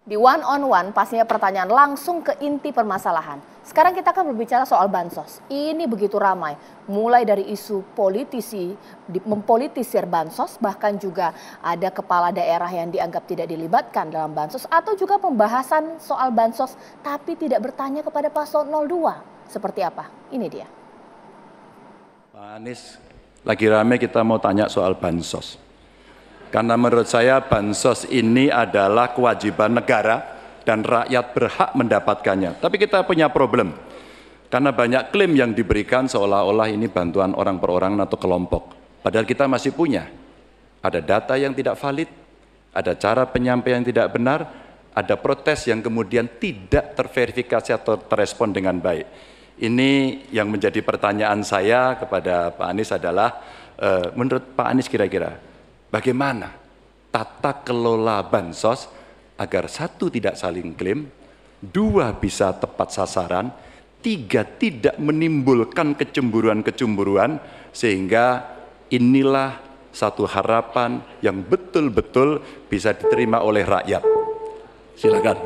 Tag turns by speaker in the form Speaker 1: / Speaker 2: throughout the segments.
Speaker 1: Di one on one pastinya pertanyaan langsung ke inti permasalahan. Sekarang kita akan berbicara soal bansos. Ini begitu ramai, mulai dari isu politisi mempolitisir bansos, bahkan juga ada kepala daerah yang dianggap tidak dilibatkan dalam bansos, atau juga pembahasan soal bansos tapi tidak bertanya kepada paslon 02. Seperti apa? Ini dia.
Speaker 2: Pak Anies, lagi ramai kita mau tanya soal bansos. Karena menurut saya bansos ini adalah kewajiban negara dan rakyat berhak mendapatkannya. Tapi kita punya problem, karena banyak klaim yang diberikan seolah-olah ini bantuan orang per orang atau kelompok. Padahal kita masih punya. Ada data yang tidak valid, ada cara penyampaian yang tidak benar, ada protes yang kemudian tidak terverifikasi atau terrespon dengan baik. Ini yang menjadi pertanyaan saya kepada Pak Anies adalah, menurut Pak Anies kira-kira, bagaimana tata kelola bansos agar satu tidak saling klaim, dua bisa tepat sasaran, tiga tidak menimbulkan kecemburuan-kecemburuan, sehingga inilah satu harapan yang betul-betul bisa diterima oleh rakyat. Silakan.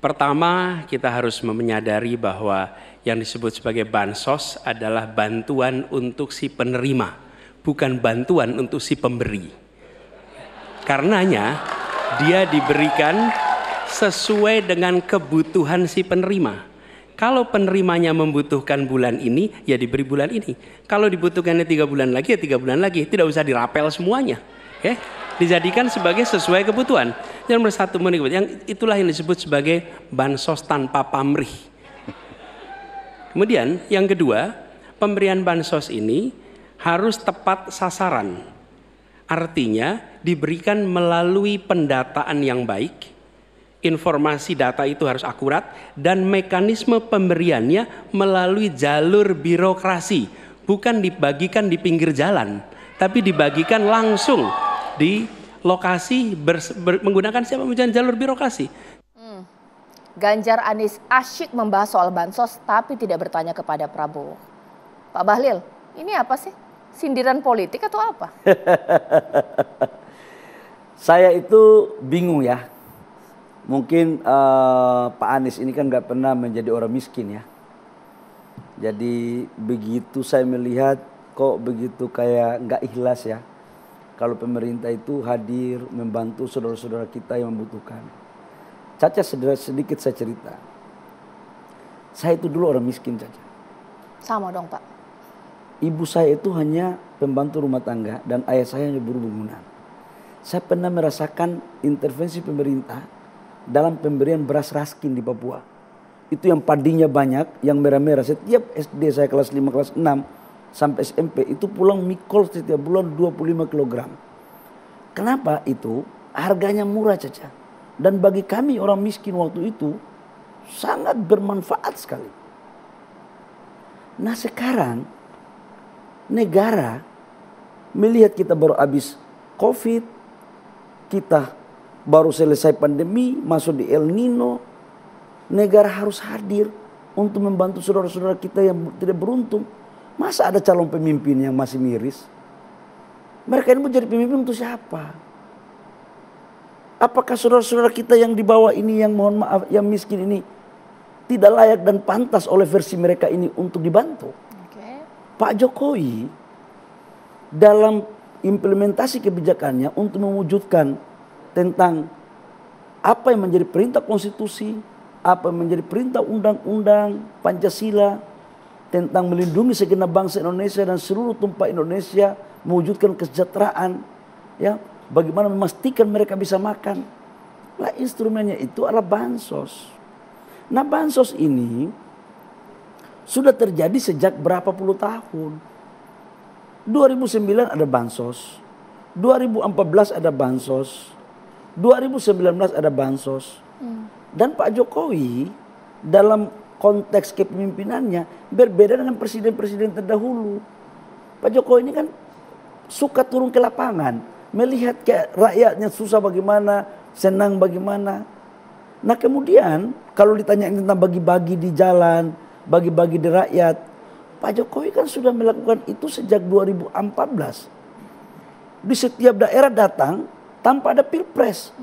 Speaker 3: Pertama, kita harus menyadari bahwa yang disebut sebagai bansos adalah bantuan untuk si penerima, bukan bantuan untuk si pemberi. Karenanya dia diberikan sesuai dengan kebutuhan si penerima. Kalau penerimanya membutuhkan bulan ini, ya diberi bulan ini. Kalau dibutuhkannya 3 bulan lagi, ya 3 bulan lagi. Tidak usah dirapel semuanya. Okay? Dijadikan sebagai sesuai kebutuhan. Yang nomor satu, itulah yang disebut sebagai bansos tanpa pamrih. Kemudian yang kedua, pemberian bansos ini harus tepat sasaran. Artinya diberikan melalui pendataan yang baik, informasi data itu harus akurat, dan mekanisme pemberiannya melalui jalur birokrasi, bukan dibagikan di pinggir jalan, tapi dibagikan langsung di lokasi menggunakan siapa jalur birokrasi.
Speaker 1: Ganjar Anies asyik membahas soal bansos tapi tidak bertanya kepada Prabowo. Pak Bahlil, ini apa sih? Sindiran politik atau apa?
Speaker 4: Saya itu bingung ya. Mungkin Pak Anies ini kan nggak pernah menjadi orang miskin ya. Jadi begitu saya melihat kok begitu kayak nggak ikhlas ya. Kalau pemerintah itu hadir membantu saudara-saudara kita yang membutuhkan. Caca sedikit saya cerita. Saya itu dulu orang miskin, Caca.
Speaker 1: Sama dong, Pak.
Speaker 4: Ibu saya itu hanya pembantu rumah tangga dan ayah saya hanya buruh bangunan. Saya pernah merasakan intervensi pemerintah dalam pemberian beras raskin di Papua. Itu yang padinya banyak, yang merah-merah. Setiap SD saya kelas 5, kelas 6 sampai SMP itu pulang mikol setiap bulan 25 kg. Kenapa itu? Harganya murah, Caca. Dan bagi kami orang miskin waktu itu sangat bermanfaat sekali. Nah sekarang negara melihat kita baru habis COVID, kita baru selesai pandemi, masuk di El Nino, negara harus hadir untuk membantu saudara-saudara kita yang tidak beruntung. Masa ada calon pemimpin yang masih miris? Mereka ini mau jadi pemimpin untuk siapa? Apakah saudara-saudara kita yang di bawah ini, yang mohon maaf, yang miskin ini tidak layak dan pantas oleh versi mereka ini untuk dibantu? Pak Jokowi dalam implementasi kebijakannya untuk mewujudkan tentang apa yang menjadi perintah konstitusi, apa yang menjadi perintah undang-undang Pancasila tentang melindungi segenap bangsa Indonesia dan seluruh tumpah Indonesia, mewujudkan kesejahteraan, ya, bagaimana memastikan mereka bisa makan. Nah, instrumennya itu adalah bansos. Nah, bansos ini sudah terjadi sejak berapa puluh tahun. 2009 ada bansos, 2014 ada bansos, 2019 ada bansos. Dan Pak Jokowi dalam konteks kepemimpinannya berbeda dengan presiden-presiden terdahulu. Pak Jokowi ini kan suka turun ke lapangan, melihat rakyatnya susah bagaimana, senang bagaimana. Nah kemudian kalau ditanyain tentang bagi-bagi di jalan, bagi-bagi di rakyat, Pak Jokowi kan sudah melakukan itu sejak 2014. Di setiap daerah datang tanpa ada pilpres.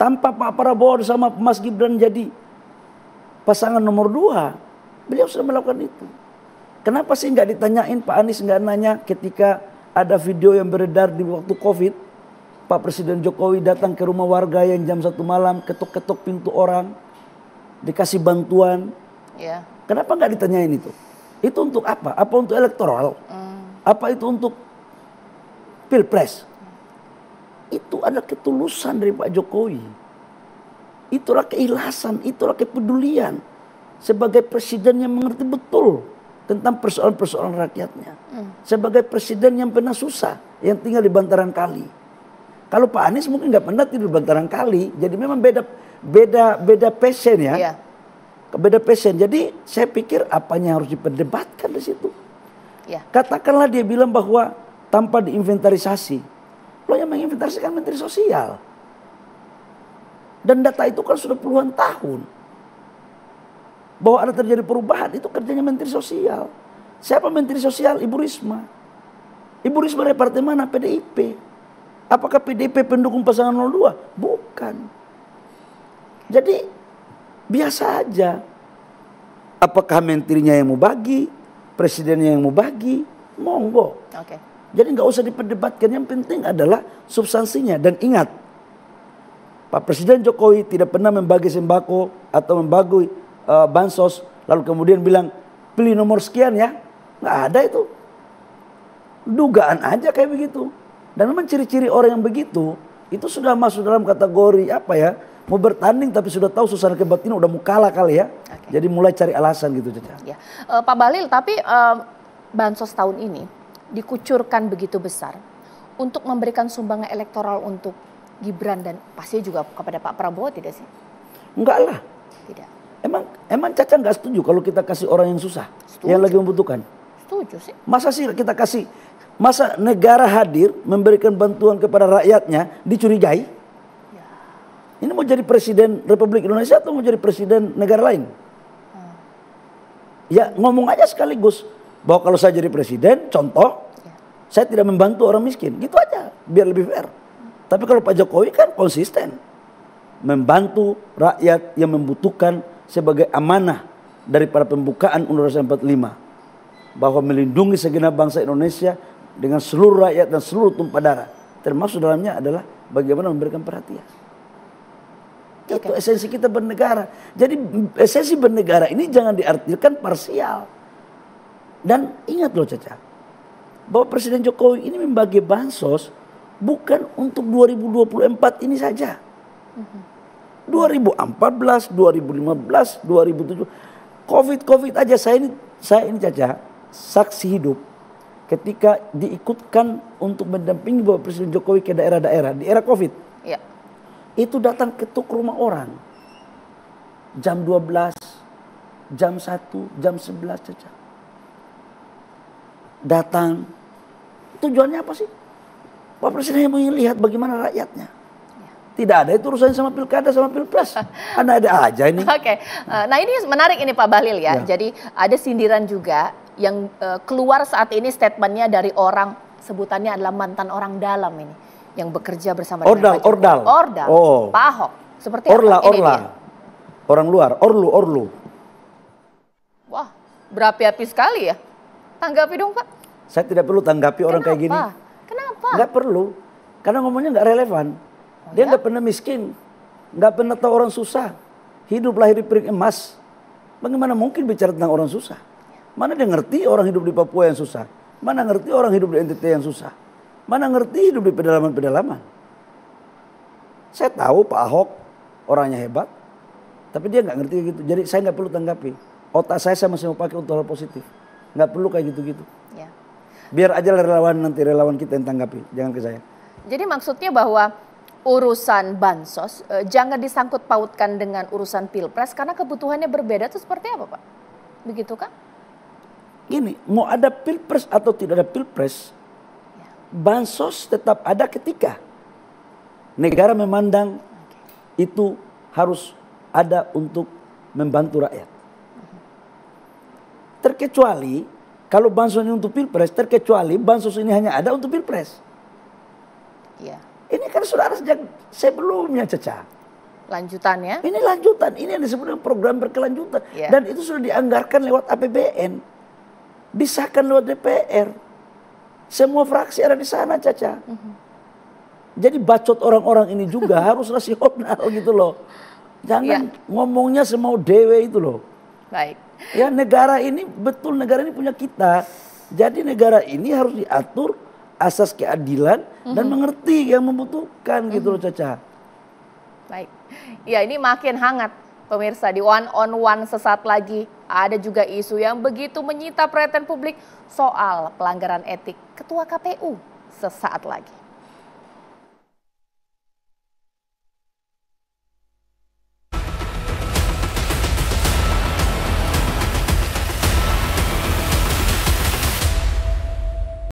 Speaker 4: Tanpa Pak Prabowo sama Mas Gibran jadi pasangan nomor 2, beliau sudah melakukan itu. Kenapa sih nggak ditanyain, Pak Anies nggak nanya ketika ada video yang beredar di waktu Covid, Pak Presiden Jokowi datang ke rumah warga yang jam 1 malam, ketok-ketok pintu orang, dikasih bantuan.
Speaker 1: Yeah.
Speaker 4: Kenapa nggak ditanyain itu? Itu untuk apa? Apa untuk elektoral? Apa itu untuk pilpres? Itu adalah ketulusan dari Pak Jokowi. Itulah keikhlasan, itulah kepedulian. Sebagai presiden yang mengerti betul tentang persoalan-persoalan rakyatnya. Sebagai presiden yang pernah susah, yang tinggal di bantaran kali. Kalau Pak Anies mungkin nggak pernah tidur di bantaran kali, jadi memang beda passion ya.
Speaker 1: Yeah.
Speaker 4: Beda passion. Jadi saya pikir apanya harus diperdebatkan di situ.
Speaker 1: Yeah.
Speaker 4: Katakanlah dia bilang bahwa tanpa diinventarisasi. Lo yang menginventariskan Menteri Sosial. Dan data itu kan sudah puluhan tahun. Bahwa ada terjadi perubahan, itu kerjanya Menteri Sosial. Siapa Menteri Sosial? Ibu Risma. Ibu Risma dari partai mana? PDIP. Apakah PDIP pendukung pasangan 02? Bukan. Jadi biasa aja. Apakah menterinya yang mau bagi? Presidennya yang mau bagi? Monggo.
Speaker 1: Oke.
Speaker 4: Jadi nggak usah diperdebatkan, yang penting adalah substansinya. Dan ingat, Pak Presiden Jokowi tidak pernah membagi sembako atau membagi bansos, lalu kemudian bilang pilih nomor sekian ya. Nggak ada itu. Dugaan aja kayak begitu. Dan memang ciri-ciri orang yang begitu, itu sudah masuk dalam kategori apa ya, mau bertanding tapi sudah tahu suasana kebatinan udah mau kalah kali ya. Okay. Jadi mulai cari alasan gitu Caca.
Speaker 1: Ya. Pak Bahlil, tapi bansos tahun ini dikucurkan begitu besar untuk memberikan sumbangan elektoral untuk Gibran dan pasti juga kepada Pak Prabowo, tidak sih?
Speaker 4: Enggak lah.
Speaker 1: Tidak.
Speaker 4: Emang Caca nggak setuju kalau kita kasih orang yang susah, yang lagi membutuhkan?
Speaker 1: Setuju sih.
Speaker 4: Masa sih kita kasih, masa negara hadir memberikan bantuan kepada rakyatnya dicurigai? Ya. Ini mau jadi presiden Republik Indonesia atau mau jadi presiden negara lain? Ya ngomong aja sekaligus. Bahwa kalau saya jadi presiden, contoh, saya tidak membantu orang miskin. Gitu aja, biar lebih fair. Tapi kalau Pak Jokowi kan konsisten. Membantu rakyat yang membutuhkan sebagai amanah daripada pembukaan Undang-Undang 45. Bahwa melindungi segenap bangsa Indonesia dengan seluruh rakyat dan seluruh tumpah darah. Termasuk dalamnya adalah bagaimana memberikan perhatian. Itu esensi kita bernegara. Jadi esensi bernegara ini jangan diartikan parsial. Dan ingat loh Caca, bahwa Presiden Jokowi ini membagi bansos bukan untuk 2024 ini saja. 2014, 2015, 2007, Covid aja saya ini Caca, saksi hidup ketika diikutkan untuk mendampingi Bapak Presiden Jokowi ke daerah-daerah di era Covid. Ya. Itu datang ketuk rumah orang. Jam 12, jam 1, jam 11 Caca. Datang, tujuannya apa sih? Pak Presiden mau lihat bagaimana rakyatnya. Tidak ada itu urusannya sama pilkada sama pilpres. Ada aja ini.
Speaker 1: Oke. Nah ini menarik ini Pak Bahlil ya. Jadi ada sindiran juga yang keluar saat ini statementnya dari orang, sebutannya adalah mantan orang dalam ini, yang bekerja bersama dengan Pak Jokowi. Ordal. Oh. Pak Ahok. Seperti
Speaker 4: Orla.
Speaker 1: Dia.
Speaker 4: Orang luar. Orlu.
Speaker 1: Wah, berapi-api sekali ya. Tanggapi dong Pak.
Speaker 4: Saya tidak perlu tanggapi orang kayak gini.
Speaker 1: Kenapa?
Speaker 4: Nggak perlu. Karena ngomongnya nggak relevan. Dia nggak pernah miskin. Nggak pernah tahu orang susah. Hidup lahir di piring emas. Bagaimana mungkin bicara tentang orang susah? Mana dia ngerti orang hidup di Papua yang susah? Mana ngerti orang hidup di NTT yang susah? Mana ngerti hidup di pedalaman-pedalaman? Saya tahu Pak Ahok orangnya hebat. Tapi dia nggak ngerti gitu. Jadi saya nggak perlu tanggapi. Otak saya masih mau pakai untuk hal positif. Nggak perlu kayak gitu-gitu. Ya. Biar aja relawan kita yang tanggapi, jangan ke saya.
Speaker 1: Jadi maksudnya bahwa urusan bansos jangan disangkut pautkan dengan urusan pilpres karena kebutuhannya berbeda itu seperti apa Pak? Begitu kan?
Speaker 4: Gini, mau ada pilpres atau tidak ada pilpres, ya. Bansos tetap ada ketika negara memandang itu harus ada untuk membantu rakyat. Terkecuali kalau bansos ini untuk pilpres, terkecuali bansos ini hanya ada untuk pilpres. Ya. Ini kan sudah ada sejak sebelumnya Caca.
Speaker 1: Lanjutan ya?
Speaker 4: Ini lanjutan, ini yang disebut dengan program berkelanjutan. Dan itu sudah dianggarkan lewat APBN. Disahkan lewat DPR. Semua fraksi ada di sana, Caca. Jadi bacot orang-orang ini juga harus rasional gitu loh. Jangan ngomongnya semau dewe itu loh.
Speaker 1: Baik.
Speaker 4: Ya negara ini, betul negara ini punya kita. Jadi negara ini harus diatur asas keadilan dan mengerti yang membutuhkan gitu loh, Caca.
Speaker 1: Baik. Ya ini makin hangat pemirsa, di One on One sesaat lagi ada juga isu yang begitu menyita perhatian publik soal pelanggaran etik Ketua KPU sesaat lagi.